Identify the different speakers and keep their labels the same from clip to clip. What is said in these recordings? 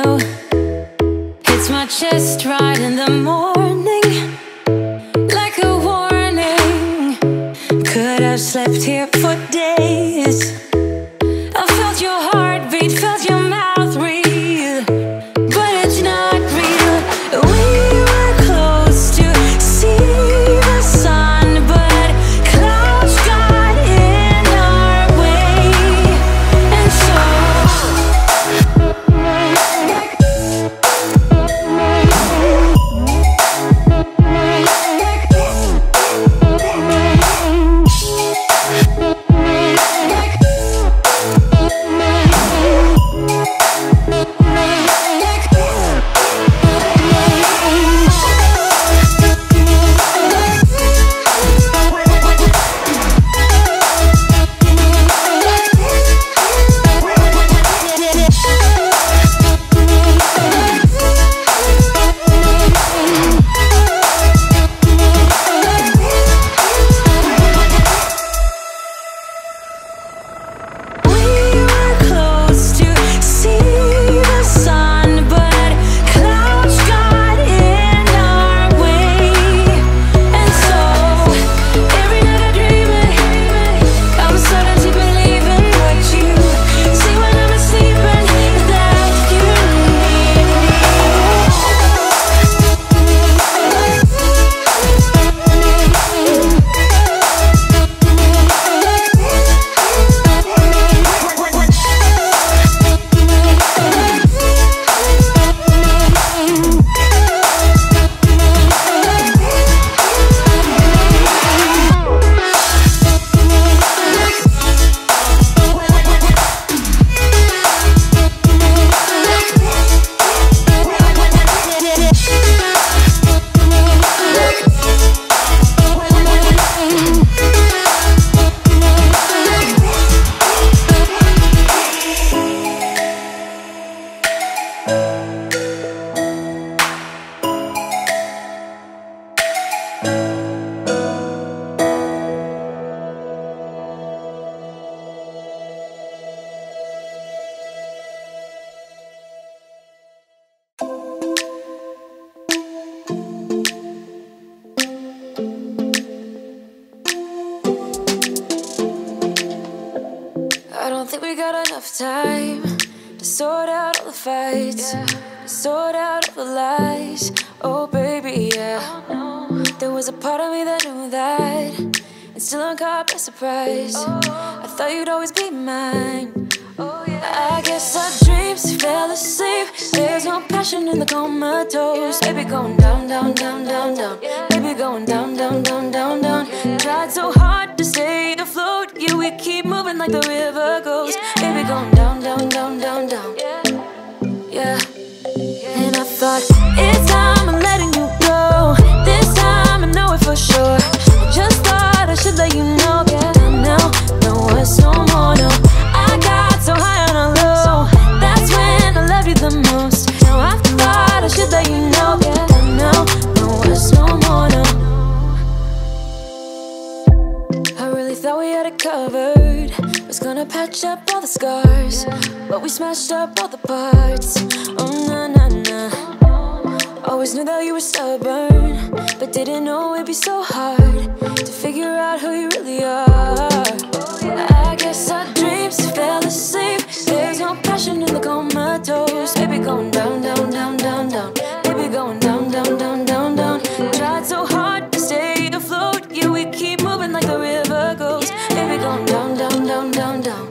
Speaker 1: you. Hits my chest right in the morning, like a warning. Could have slept here for days. I felt your heartbeat, felt your mouth breathe, but it's not real. We were close to see the sun, but clouds got in our way. And so I don't think we got enough time to sort out all the fights, to sort out all the lies. Oh baby, yeah. There was a part of me that knew that, and still I'm caught by surprise. I thought you'd always be mine. I guess our dreams fell asleep. There's no passion in the comatose. Baby going down, down, down, down, down. Baby going down, down, down, down, down. Tried so hard to stay afloat. Yeah, we keep moving like the river goes. Baby going down, down, down, down, down. Yeah. And I thought, it's time I'm letting you go. This time I know it for sure. I just thought I should let you know. Yeah, now, no words, no more, no. I got so high on a low. That's when I loved you the most. Now I thought I should let you know. Yeah, now, no words, no more, no. I really thought we had it covered. Was gonna patch up all the scars, but we smashed up all the parts. Oh na na na. Always knew that you were stubborn, but didn't know it'd be so hard to figure out who you really are. I guess our dreams fell asleep. There's no passion in the comatose. Baby going down, down, down, down, down. Baby going down, down, down, down, down. Tried so hard to stay afloat. Yeah, we keep moving like the river goes. Baby going down, down, down, down, down.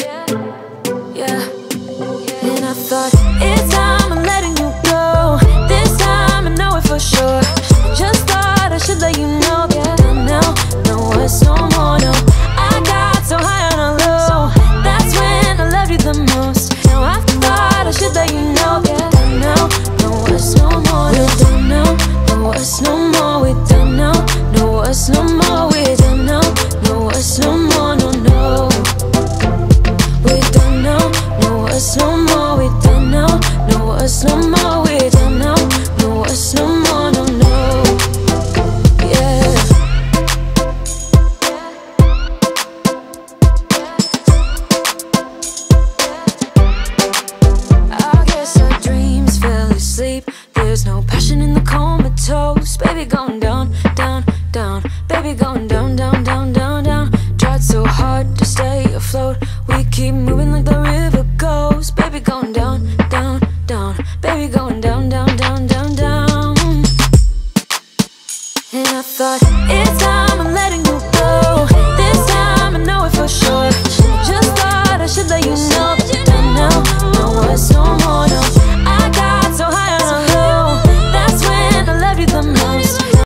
Speaker 1: Yeah. And I thought, it's time I'm letting you go. This time I know it for sure. I just thought I should let you know. Yeah, now, no words, no more, no. I got so high on a low. That's when I loved you the most. Now I thought I should let you know. Yeah, now, no words, no more, no. We're done now, no words, no more. We're done now, no words, no more. We're done now, no words, no more, no, no. We're done now, no words, no more. We're done now. float. We keep moving like the